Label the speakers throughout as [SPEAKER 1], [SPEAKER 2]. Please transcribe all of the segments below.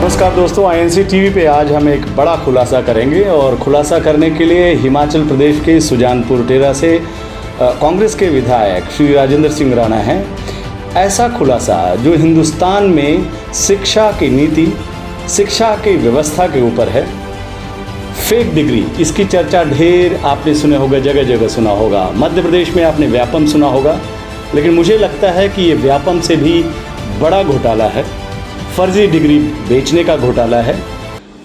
[SPEAKER 1] नमस्कार दोस्तों, INC TV पे आज हम एक बड़ा खुलासा करेंगे और खुलासा करने के लिए हिमाचल प्रदेश के सुजानपुर टेरा से कांग्रेस के विधायक श्री राजेंद्र सिंह राणा हैं। ऐसा खुलासा जो हिंदुस्तान में शिक्षा की नीति, शिक्षा की व्यवस्था के ऊपर है। फेक डिग्री, इसकी चर्चा ढेर आपने सुने होगा, जगह जगह सुना होगा। मध्य प्रदेश में आपने व्यापम सुना होगा, लेकिन मुझे लगता है कि ये व्यापम से भी बड़ा घोटाला है। फर्जी डिग्री बेचने का घोटाला है।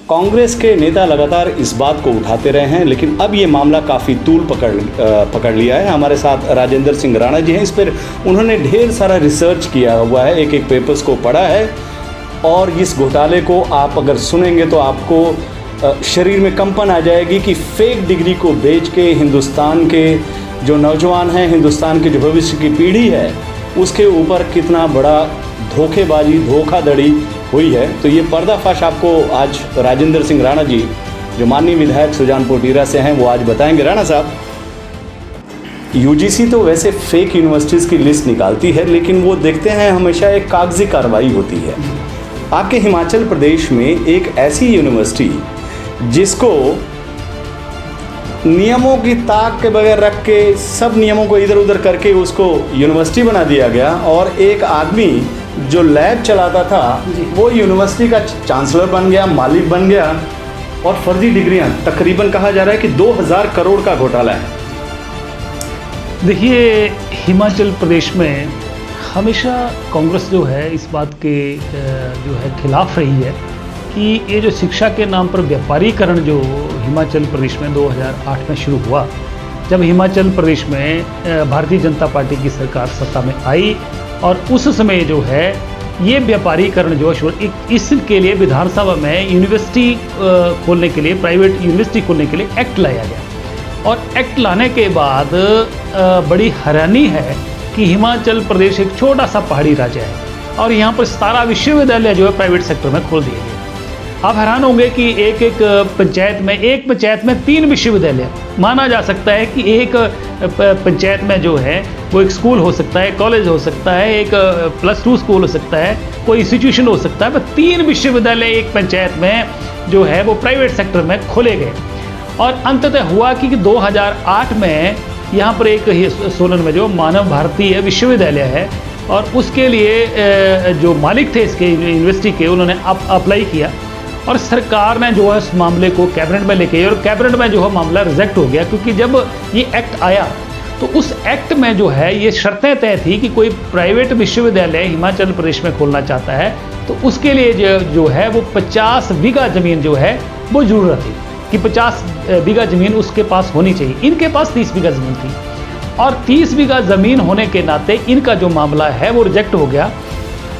[SPEAKER 1] कांग्रेस के नेता लगातार इस बात को उठाते रहे हैं, लेकिन अब ये मामला काफ़ी तूल पकड़ लिया है। हमारे साथ राजेंद्र सिंह राणा जी हैं। इस पर उन्होंने ढेर सारा रिसर्च किया हुआ है, एक एक पेपर्स को पढ़ा है और इस घोटाले को आप अगर सुनेंगे तो आपको शरीर में कंपन आ जाएगी कि फेक डिग्री को बेच के हिंदुस्तान के जो नौजवान हैं, हिंदुस्तान की जो भविष्य की पीढ़ी है, उसके ऊपर कितना बड़ा धोखेबाजी, धोखाधड़ी हुई है। तो ये पर्दाफाश आपको आज राजेंद्र सिंह राणा जी, जो माननीय विधायक सुजानपुर टेरा से हैं, वो आज बताएंगे। राणा साहब, यूजीसी तो वैसे फेक यूनिवर्सिटीज़ की लिस्ट निकालती है, लेकिन वो देखते हैं हमेशा एक कागजी कार्रवाई होती है। आपके हिमाचल प्रदेश में एक ऐसी यूनिवर्सिटी जिसको नियमों की ताक के बगैर रख के, सब नियमों को इधर उधर करके उसको यूनिवर्सिटी बना दिया गया, और एक आदमी जो लैब चलाता था वो यूनिवर्सिटी का चांसलर बन गया, मालिक बन गया, और फर्जी डिग्रियां, तकरीबन कहा जा रहा है कि 2000 करोड़ का घोटाला है।
[SPEAKER 2] देखिए, हिमाचल प्रदेश में हमेशा कांग्रेस जो है इस बात के जो है खिलाफ रही है कि ये जो शिक्षा के नाम पर व्यापारीकरण जो हिमाचल प्रदेश में 2008 में शुरू हुआ, जब हिमाचल प्रदेश में भारतीय जनता पार्टी की सरकार सत्ता में आई, और उस समय जो है ये व्यापारीकरण जो है इसके लिए विधानसभा में यूनिवर्सिटी खोलने के लिए, प्राइवेट यूनिवर्सिटी खोलने के लिए एक्ट लाया गया। और एक्ट लाने के बाद बड़ी हैरानी है कि हिमाचल प्रदेश एक छोटा सा पहाड़ी राज्य है और यहाँ पर 17 विश्वविद्यालय जो है प्राइवेट सेक्टर में खोल दिए गए। आप हैरान होंगे कि एक पंचायत में 3 विश्वविद्यालय माना जा सकता है कि एक पंचायत में जो है वो एक स्कूल हो सकता है, कॉलेज हो सकता है, एक +2 स्कूल हो सकता है, कोई इंस्टीट्यूशन हो सकता है, पर 3 विश्वविद्यालय एक पंचायत में जो है वो प्राइवेट सेक्टर में खोले गए। और अंततः हुआ कि 2008 में यहाँ पर एक सोलन में जो मानव भारतीय विश्वविद्यालय है, और उसके लिए जो मालिक थे इसके यूनिवर्सिटी के, उन्होंने अप्लाई किया और सरकार ने जो है उस मामले को कैबिनेट में लेके, और कैबिनेट में जो है मामला रिजेक्ट हो गया। क्योंकि जब ये एक्ट आया तो उस एक्ट में जो है ये शर्तें तय थी कि कोई प्राइवेट विश्वविद्यालय हिमाचल प्रदेश में खोलना चाहता है तो उसके लिए जो है वो 50 बीघा ज़मीन जो है वो ज़रूरत थी कि 50 बीघा ज़मीन उसके पास होनी चाहिए। इनके पास 30 बीघा ज़मीन थी, और 30 बीघा ज़मीन होने के नाते इनका जो मामला है वो रिजेक्ट हो गया।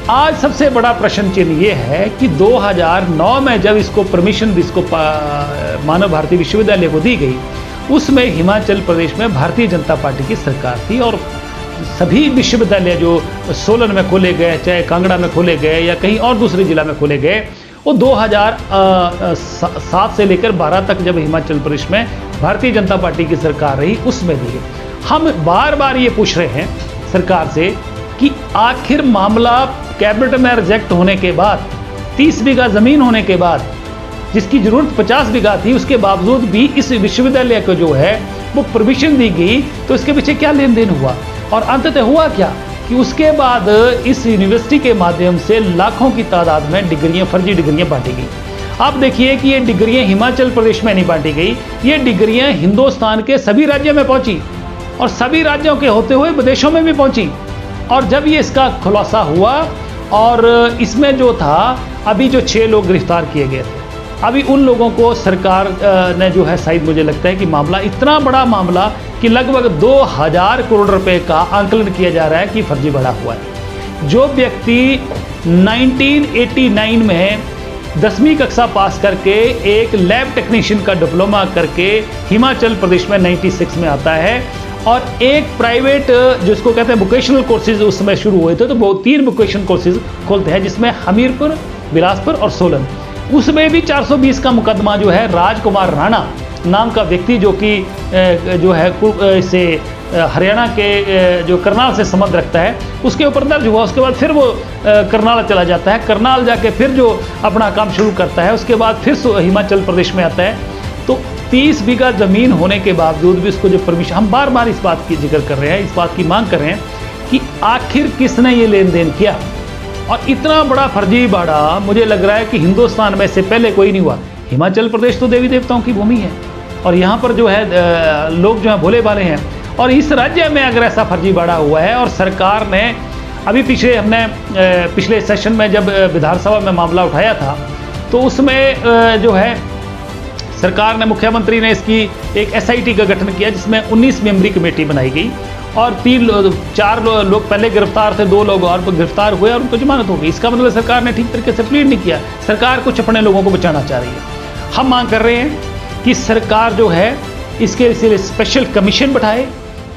[SPEAKER 2] आज सबसे बड़ा प्रश्न चिन्ह ये है कि 2009 में जब इसको परमिशन इसको मानव भारती विश्वविद्यालय को दी गई, उसमें हिमाचल प्रदेश में भारतीय जनता पार्टी की सरकार थी, और सभी विश्वविद्यालय जो सोलन में खोले गए, चाहे कांगड़ा में खोले गए या कहीं और दूसरे जिला में खोले गए, वो 2007 से लेकर 12 तक जब हिमाचल प्रदेश में भारतीय जनता पार्टी की सरकार रही, उसमें दी। हम बार बार ये पूछ रहे हैं सरकार से कि आखिर मामला कैबिनेट में रिजेक्ट होने के बाद, 30 बीघा ज़मीन होने के बाद, जिसकी ज़रूरत 50 बीघा थी, उसके बावजूद भी इस विश्वविद्यालय को जो है वो परमिशन दी गई, तो इसके पीछे क्या लेन देन हुआ। और अंततः हुआ क्या कि उसके बाद इस यूनिवर्सिटी के माध्यम से लाखों की तादाद में डिग्रियाँ, फर्जी डिग्रियाँ बांटी गई। आप देखिए कि ये डिग्रियाँ हिमाचल प्रदेश में नहीं बांटी गई, ये डिग्रियाँ हिंदुस्तान के सभी राज्यों में पहुँची, और सभी राज्यों के होते हुए विदेशों में भी पहुँची। और जब ये इसका खुलासा हुआ, और इसमें जो था, अभी जो 6 लोग गिरफ्तार किए गए थे, अभी उन लोगों को सरकार ने जो है, शायद मुझे लगता है कि मामला इतना बड़ा मामला कि लगभग 2000 करोड़ रुपए का आंकलन किया जा रहा है कि फर्जी बढ़ा हुआ है। जो व्यक्ति 1989 में 10वीं कक्षा पास करके एक लैब टेक्नीशियन का डिप्लोमा करके हिमाचल प्रदेश में 96 में आता है, और एक प्राइवेट जिसको कहते हैं वोकेशनल कोर्सेज उस समय शुरू हुए थे, तो वो 3 वोकेशनल कोर्सेज खोलते हैं, जिसमें हमीरपुर, बिलासपुर और सोलन। उसमें भी 420 का मुकदमा जो है राजकुमार राणा नाम का व्यक्ति, जो कि जो है इसे हरियाणा के जो करनाल से संबंध रखता है उसके ऊपर दर्ज हुआ। उसके बाद फिर वो करनाल चला जाता है, करनाल जाके फिर जो अपना काम शुरू करता है, उसके बाद फिर हिमाचल प्रदेश में आता है। तो 30 बीघा ज़मीन होने के बावजूद भी उसको जो परमिशन, हम बार बार इस बात की जिक्र कर रहे हैं, इस बात की मांग कर रहे हैं कि आखिर किसने ये लेन देन किया। और इतना बड़ा फर्जीवाड़ा मुझे लग रहा है कि हिंदुस्तान में से पहले कोई नहीं हुआ। हिमाचल प्रदेश तो देवी देवताओं की भूमि है और यहाँ पर जो है लोग जो है भोले भाले हैं, और इस राज्य में अगर ऐसा फर्जीवाड़ा हुआ है और सरकार ने अभी पिछले सेशन में जब विधानसभा में मामला उठाया था तो उसमें जो है सरकार ने, मुख्यमंत्री ने इसकी एक SIT का गठन किया जिसमें 19 मेंबरी कमेटी बनाई गई और 4 लोग पहले गिरफ्तार थे, 2 लोग और गिरफ्तार हुए और उनको जमानत हो गई। इसका मतलब सरकार ने ठीक तरीके से प्लीड नहीं किया, सरकार कुछ अपने लोगों को बचाना चाह रही है। हम मांग कर रहे हैं कि सरकार जो है इसके लिए स्पेशल कमीशन बैठाए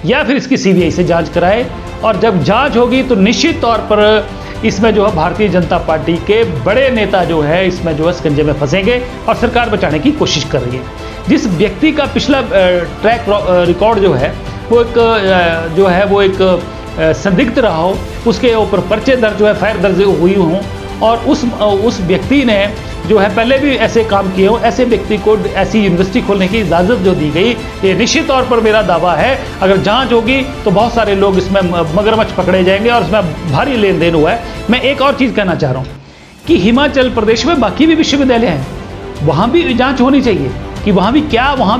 [SPEAKER 2] या फिर इसकी CBI से जांच कराए, और जब जांच होगी तो निश्चित तौर पर इसमें जो है भारतीय जनता पार्टी के बड़े नेता जो है इसमें जो है शिकंजे में फंसेंगे और सरकार बचाने की कोशिश कर रही है। जिस व्यक्ति का पिछला ट्रैक रिकॉर्ड जो है वो एक संदिग्ध रहा हो, उसके ऊपर पर्चे दर्ज जो है FIR दर्ज हुई हों, और उस व्यक्ति ने जो है पहले भी ऐसे काम किए हो, ऐसे व्यक्ति को ऐसी यूनिवर्सिटी खोलने की इजाज़त जो दी गई, ये निश्चित तौर पर मेरा दावा है अगर जांच होगी तो बहुत सारे लोग इसमें मगरमच्छ पकड़े जाएंगे और इसमें भारी लेन देन हुआ है। मैं एक और चीज़ कहना चाह रहा हूँ कि हिमाचल प्रदेश में बाकी भी विश्वविद्यालय हैं, वहाँ भी जाँच होनी चाहिए कि वहाँ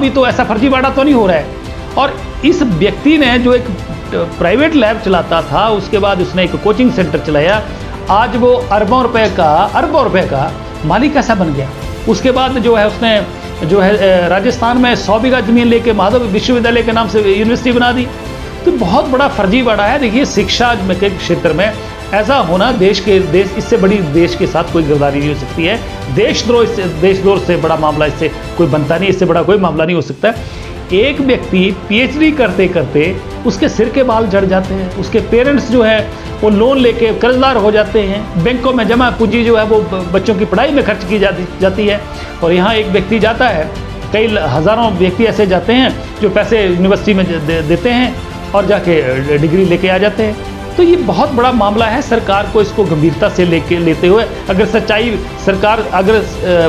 [SPEAKER 2] भी तो ऐसा फर्जीवाड़ा तो नहीं हो रहा है। और इस व्यक्ति ने जो एक प्राइवेट लैब चलाता था, उसके बाद उसने एक कोचिंग सेंटर चलाया, आज वो अरबों रुपए का मालिक कैसा बन गया। उसके बाद जो है उसने जो है राजस्थान में 100 बीघा जमीन लेके माधव विश्वविद्यालय के नाम से यूनिवर्सिटी बना दी। तो बहुत बड़ा फर्जीवाड़ा है। देखिए, शिक्षा के क्षेत्र में ऐसा होना इससे बड़ी देश के साथ कोई गिरफ्तारी नहीं हो सकती है। देशद्रोह से बड़ा मामला इससे कोई बनता नहीं, इससे बड़ा कोई मामला नहीं हो सकता। एक व्यक्ति PhD करते करते उसके सिर के बाल झड़ जाते हैं, उसके पेरेंट्स जो है वो लोन लेके कर्जदार हो जाते हैं, बैंकों में जमा पूंजी जो है वो बच्चों की पढ़ाई में खर्च की जाती है। और यहाँ एक व्यक्ति जाता है, कई हज़ारों व्यक्ति ऐसे जाते हैं जो पैसे यूनिवर्सिटी में देते हैं और जाके डिग्री लेके आ जाते हैं। तो ये बहुत बड़ा मामला है। सरकार को इसको गंभीरता से लेते हुए अगर सरकार अगर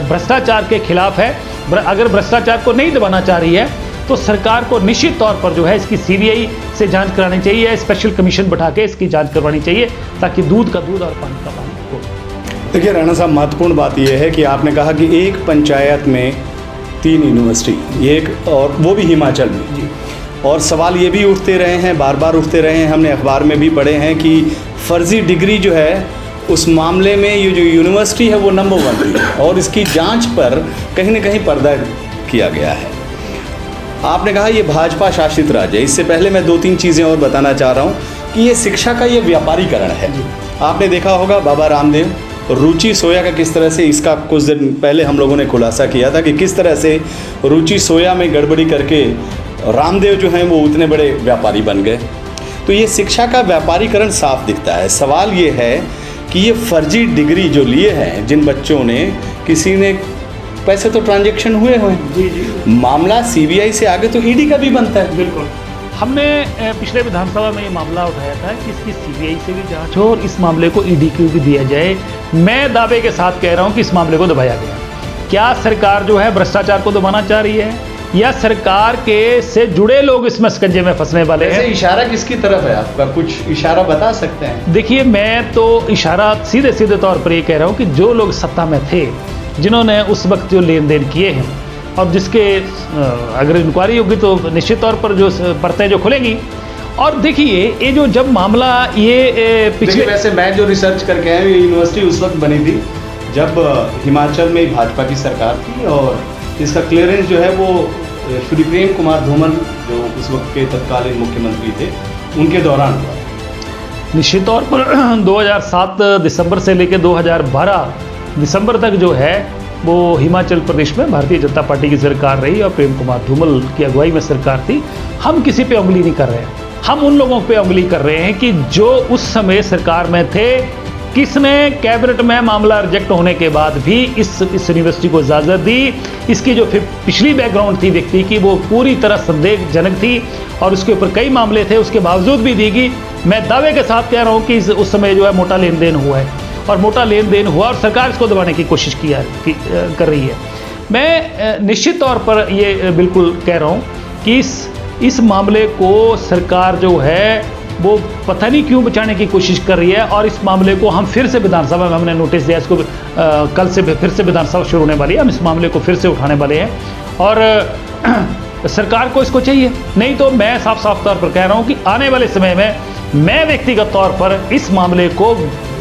[SPEAKER 2] भ्रष्टाचार के खिलाफ है, अगर भ्रष्टाचार को नहीं दबाना चाह रही है, तो सरकार को निश्चित तौर पर जो है इसकी CBI से जांच करानी चाहिए, स्पेशल कमीशन बैठा के इसकी जांच करवानी चाहिए ताकि दूध का दूध और पानी का पानी हो।
[SPEAKER 1] देखिए राणा साहब, महत्वपूर्ण बात यह है कि आपने कहा कि एक पंचायत में 3 यूनिवर्सिटी, एक और वो भी हिमाचल में जी। और सवाल ये भी उठते रहे हैं, बार बार उठते रहे हैं, हमने अखबार में भी पढ़े हैं कि फर्जी डिग्री जो है उस मामले में ये जो यूनिवर्सिटी है वो नंबर 1 है और इसकी जांच पर कहीं ना कहीं पर्दा किया गया है। आपने कहा ये भाजपा शासित राज्य है। इससे पहले मैं 2-3 चीज़ें और बताना चाह रहा हूँ कि ये शिक्षा का ये व्यापारीकरण है। आपने देखा होगा बाबा रामदेव, रुचि सोया का किस तरह से, इसका कुछ दिन पहले हम लोगों ने खुलासा किया था कि किस तरह से रुचि सोया में गड़बड़ी करके रामदेव जो हैं वो उतने बड़े व्यापारी बन गए। तो ये शिक्षा का व्यापारीकरण साफ दिखता है। सवाल ये है कि ये फर्जी डिग्री जो लिए हैं जिन बच्चों ने, किसी ने पैसे तो ट्रांजैक्शन हुए हैं जी। मामला CBI से आगे तो ED का भी बनता है।
[SPEAKER 2] बिल्कुल, हमने पिछले विधानसभा में ये मामला उठाया था कि इसकी CBI से भी जांच हो और इस मामले को ED को भी दिया जाए। मैं दावे के साथ कह रहा हूँ कि इस मामले को दबाया गया। क्या सरकार जो है भ्रष्टाचार को दबाना चाह रही है या सरकार के से जुड़े लोग इसमें शिकंजे में फंसने वाले हैं?
[SPEAKER 1] इशारा किसकी तरफ है आपका, कुछ इशारा बता सकते हैं?
[SPEAKER 2] देखिए, मैं तो इशारा सीधे तौर पर ये कह रहा हूँ कि जो लोग सत्ता में थे, जिन्होंने उस वक्त जो लेन देन किए हैं और जिसके अगर इंक्वायरी होगी तो निश्चित तौर पर जो परतें जो खुलेंगी। और देखिए, ये जो जब मामला ये पिछले,
[SPEAKER 1] वैसे मैं जो रिसर्च करके आया, ये यूनिवर्सिटी उस वक्त बनी थी जब हिमाचल में भाजपा की सरकार थी और इसका क्लियरेंस जो है वो श्री प्रेम कुमार धूमल जो उस वक्त के तत्कालीन मुख्यमंत्री थे उनके दौरान हुआ।
[SPEAKER 2] निश्चित तौर पर 2007 दिसंबर से लेकर 2012 दिसंबर तक जो है वो हिमाचल प्रदेश में भारतीय जनता पार्टी की सरकार रही और प्रेम कुमार धूमल की अगुवाई में सरकार थी। हम किसी पे उंगली नहीं कर रहे हैं, हम उन लोगों पे उंगली कर रहे हैं कि जो उस समय सरकार में थे किसने कैबिनेट में मामला रिजेक्ट होने के बाद भी इस यूनिवर्सिटी को इजाज़त दी? इसकी जो फिर पिछली बैकग्राउंड थी व्यक्ति की, वो पूरी तरह संदेहजनक थी और उसके ऊपर कई मामले थे, उसके बावजूद भी दी गई। मैं दावे के साथ कह रहा हूँ कि उस समय जो है मोटा लेन देन हुआ है और मोटा लेन देन हुआ और सरकार इसको दबाने की कोशिश कर रही है। मैं निश्चित तौर पर ये बिल्कुल कह रहा हूँ कि इस मामले को सरकार जो है वो पता नहीं क्यों बचाने की कोशिश कर रही है और इस मामले को हम फिर से विधानसभा में हमने नोटिस दिया, इसको कल से फिर से विधानसभा शुरू होने वाली है, हम इस मामले को फिर से उठाने वाले हैं और सरकार को इसको चाहिए। नहीं तो मैं साफ साफ तौर पर कह रहा हूँ कि आने वाले समय में मैं व्यक्तिगत तौर पर इस मामले को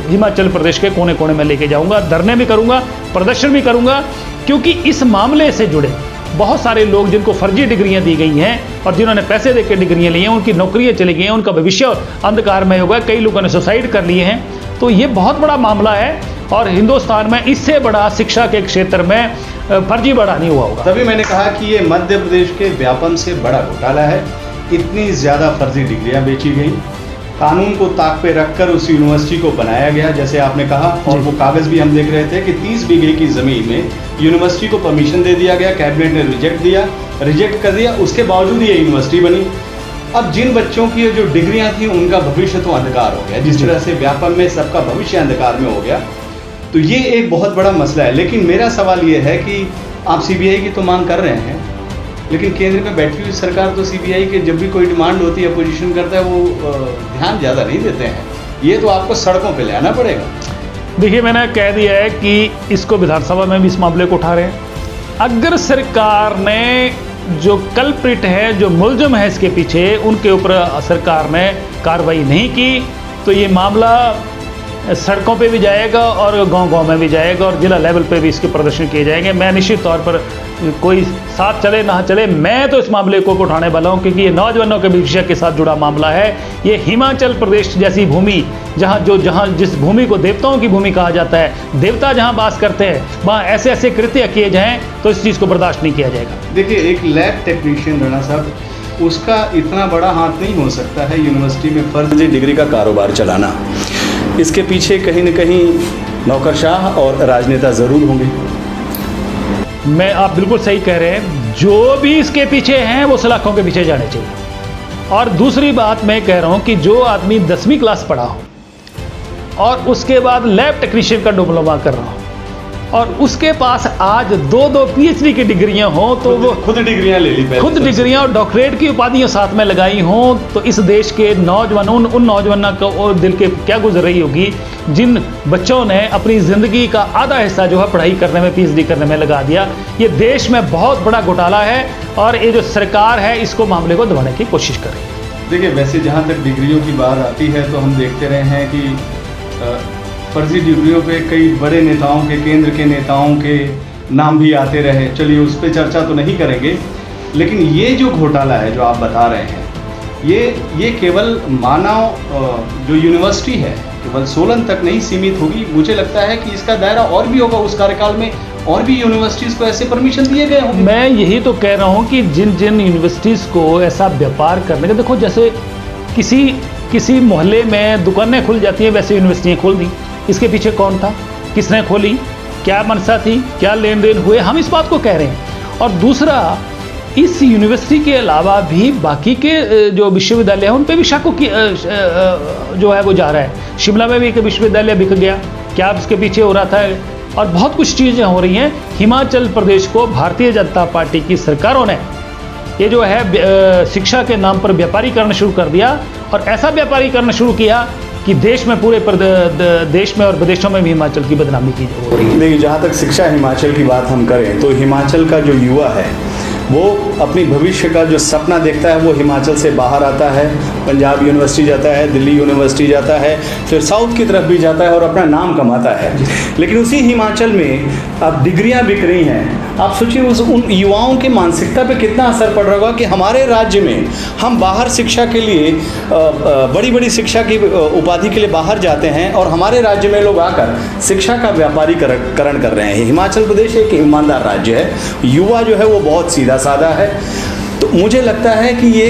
[SPEAKER 2] हिमाचल प्रदेश के कोने कोने में लेके जाऊँगा, धरने भी करूँगा, प्रदर्शन भी करूँगा, क्योंकि इस मामले से जुड़े बहुत सारे लोग जिनको फर्जी डिग्रियां दी गई हैं और जिन्होंने पैसे देकर डिग्रियां ली हैं, उनकी नौकरियां चली गई हैं, उनका भविष्य अंधकार में होगा, कई लोगों ने सुसाइड कर लिए हैं। तो ये बहुत बड़ा मामला है और हिंदुस्तान में इससे बड़ा शिक्षा के क्षेत्र में फर्जी बड़ा नहीं हुआ होगा।
[SPEAKER 1] तभी मैंने कहा कि ये मध्य प्रदेश के व्यापम से बड़ा घोटाला है। इतनी ज़्यादा फर्जी डिग्रियां बेची गई, कानून को ताक पे रखकर उस यूनिवर्सिटी को बनाया गया, जैसे आपने कहा, और वो कागज़ भी हम देख रहे थे कि 30 बीघे की ज़मीन में यूनिवर्सिटी को परमिशन दे दिया गया, कैबिनेट ने रिजेक्ट कर दिया, उसके बावजूद ये यूनिवर्सिटी बनी। अब जिन बच्चों की जो डिग्रियां थी उनका भविष्य तो अंधकार हो गया, जिस तरह से व्यापम में सबका भविष्य अंधकार में हो गया, तो ये एक बहुत बड़ा मसला है। लेकिन मेरा सवाल ये है कि आप CBI की तो मांग कर रहे हैं, लेकिन केंद्र में बैठी हुई सरकार तो CBI के जब भी कोई डिमांड होती है, अपोजिशन करता है, वो ध्यान ज़्यादा नहीं देते हैं। ये तो आपको सड़कों पे ले आना पड़ेगा।
[SPEAKER 2] देखिए, मैंने कह दिया है कि इसको विधानसभा में भी इस मामले को उठा रहे हैं। अगर सरकार ने जो कल्प्रिट है, जो मुलजिम है इसके पीछे, उनके ऊपर सरकार ने कार्रवाई नहीं की तो ये मामला सड़कों पे भी जाएगा और गांव-गांव में भी जाएगा और जिला लेवल पे भी इसके प्रदर्शन किए जाएंगे। मैं निश्चित तौर पर, कोई साथ चले ना चले, मैं तो इस मामले को उठाने वाला हूं, क्योंकि ये नौजवानों के भविष्य के साथ जुड़ा मामला है। ये हिमाचल प्रदेश जैसी भूमि, जहाँ जिस भूमि को देवताओं की भूमि कहा जाता है, देवता जहाँ वास करते हैं, वहाँ ऐसे ऐसे कृत्य किए जाएँ तो इस चीज़ को बर्दाश्त नहीं किया जाएगा।
[SPEAKER 1] देखिए, एक लैब टेक्नीशियन राणा साहब, उसका इतना बड़ा हाथ नहीं हो सकता है यूनिवर्सिटी में फर्जी डिग्री का कारोबार चलाना। इसके पीछे कहीं न कहीं नौकरशाह और राजनेता ज़रूर होंगे।
[SPEAKER 2] आप बिल्कुल सही कह रहे हैं, जो भी इसके पीछे हैं वो सलाखों के पीछे जाने चाहिए। और दूसरी बात मैं कह रहा हूं कि जो आदमी 10वीं क्लास पढ़ा हो और उसके बाद लैब टेक्नीशियन का डिप्लोमा कर रहा हो और उसके पास आज 2-2 PhD की डिग्रियां हो, तो वो
[SPEAKER 1] खुद डिग्रियां ले ली,
[SPEAKER 2] खुद डिग्रियां और डॉक्टरेट की उपाधियां साथ में लगाई हों, तो इस देश के नौजवानों, उन नौजवानों को और दिल के क्या गुजर रही होगी जिन बच्चों ने अपनी ज़िंदगी का आधा हिस्सा जो है पढ़ाई करने में, PhD करने में लगा दिया। ये देश में बहुत बड़ा घोटाला है और ये जो सरकार है इसको मामले को दबाने की कोशिश कर रही है।
[SPEAKER 1] देखिए, वैसे जहाँ तक डिग्रियों की बात आती है तो हम देखते रहे हैं कि फर्जी डिग्रियों पे कई बड़े नेताओं के, केंद्र के नेताओं के नाम भी आते रहे। चलिए, उस पर चर्चा तो नहीं करेंगे, लेकिन ये जो घोटाला है जो आप बता रहे हैं, ये केवल मानव जो यूनिवर्सिटी है केवल सोलन तक नहीं सीमित होगी। मुझे लगता है कि इसका दायरा और भी होगा, उस कार्यकाल में और भी यूनिवर्सिटीज़ को ऐसे परमिशन दिए गए होंगे।
[SPEAKER 2] मैं यही तो कह रहा हूँ कि जिन जिन यूनिवर्सिटीज़ को ऐसा व्यापार करने का, देखो जैसे किसी मोहल्ले में दुकानें खुल जाती हैं, वैसे यूनिवर्सिटियाँ खोल दी। इसके पीछे कौन था, किसने खोली, क्या मनसा थी, क्या लेन देन हुए, हम इस बात को कह रहे हैं। और दूसरा, इस यूनिवर्सिटी के अलावा भी बाकी के जो विश्वविद्यालय हैं उन पे भी शक जो है वो जा रहा है। शिमला में भी एक विश्वविद्यालय बिक गया, क्या इसके पीछे हो रहा था, और बहुत कुछ चीज़ें हो रही हैं। हिमाचल प्रदेश को भारतीय जनता पार्टी की सरकारों ने ये जो है शिक्षा के नाम पर व्यापारीकरण शुरू कर दिया और ऐसा व्यापारीकरण शुरू किया कि देश में, पूरे देश में और विदेशों में भी हिमाचल की बदनामी की हो रही है।
[SPEAKER 1] देखिए, जहाँ तक शिक्षा हिमाचल की बात हम करें तो हिमाचल का जो युवा है वो अपनी भविष्य का जो सपना देखता है वो हिमाचल से बाहर आता है, पंजाब यूनिवर्सिटी जाता है, दिल्ली यूनिवर्सिटी जाता है, फिर साउथ की तरफ भी जाता है और अपना नाम कमाता है। लेकिन उसी हिमाचल में अब डिग्रियां बिक रही हैं। आप सोचिए उन युवाओं की मानसिकता पे कितना असर पड़ रहा होगा कि हमारे राज्य में हम बाहर शिक्षा के लिए, बड़ी बड़ी शिक्षा की उपाधि के लिए बाहर जाते हैं और हमारे राज्य में लोग आकर शिक्षा का व्यापारीकरण कर रहे हैं। हिमाचल प्रदेश एक ईमानदार राज्य है, युवा जो है वो बहुत सीधा साधा है। तो मुझे लगता है कि ये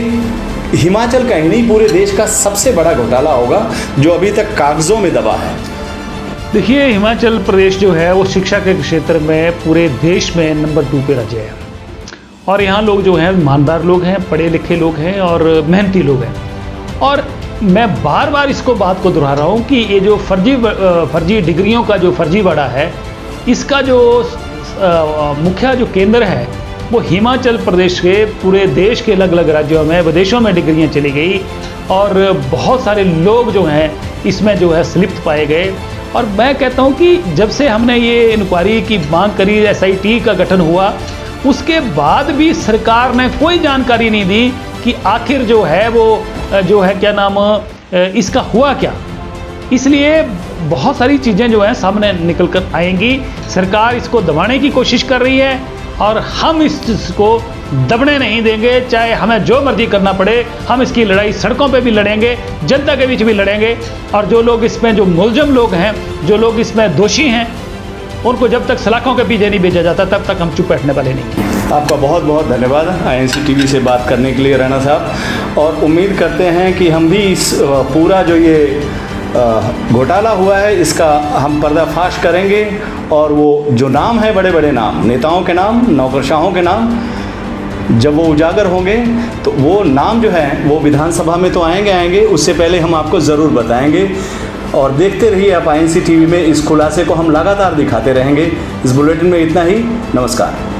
[SPEAKER 1] हिमाचल का ही नहीं पूरे देश का सबसे बड़ा घोटाला होगा जो अभी तक कागज़ों में दबा है।
[SPEAKER 2] देखिए, हिमाचल प्रदेश जो है वो शिक्षा के क्षेत्र में पूरे देश में नंबर 2 पे राज्य है। और यहाँ लोग जो हैं ईमानदार लोग हैं, पढ़े लिखे लोग हैं और मेहनती लोग हैं। और मैं बार बार इसको बात को दोहरा रहा हूँ कि ये जो फर्जी डिग्रियों का जो फर्जीवाड़ा है, इसका जो मुख्य जो केंद्र है वो हिमाचल प्रदेश के पूरे देश के अलग अलग राज्यों में, विदेशों में डिग्रियाँ चली गई और बहुत सारे लोग जो हैं इसमें जो है संलिप्त पाए गए। और मैं कहता हूँ कि जब से हमने ये इंक्वायरी की मांग करी, SIT का गठन हुआ, उसके बाद भी सरकार ने कोई जानकारी नहीं दी कि आखिर जो है वो जो है क्या नाम इसका हुआ क्या। इसलिए बहुत सारी चीज़ें जो हैं सामने निकल कर आएंगी। सरकार इसको दबाने की कोशिश कर रही है और हम इस चीज़ को दबने नहीं देंगे, चाहे हमें जो मर्जी करना पड़े। हम इसकी लड़ाई सड़कों पे भी लड़ेंगे, जनता के बीच भी लड़ेंगे। और जो लोग इसमें जो मुलजम लोग हैं, जो लोग इसमें दोषी हैं, उनको जब तक सलाखों के पीछे नहीं भेजा जाता तब तक हम चुप बैठने वाले नहीं।
[SPEAKER 1] आपका बहुत बहुत धन्यवाद INC TV से बात करने के लिए राणा साहब। और उम्मीद करते हैं कि हम भी इस पूरा जो ये घोटाला हुआ है इसका हम पर्दाफाश करेंगे और वो जो नाम है, बड़े बड़े नाम, नेताओं के नाम, नौकरशाहों के नाम, जब वो उजागर होंगे तो वो नाम जो है वो विधानसभा में तो आएंगे, उससे पहले हम आपको ज़रूर बताएंगे। और देखते रहिए आप INC TV में, इस खुलासे को हम लगातार दिखाते रहेंगे। इस बुलेटिन में इतना ही। नमस्कार।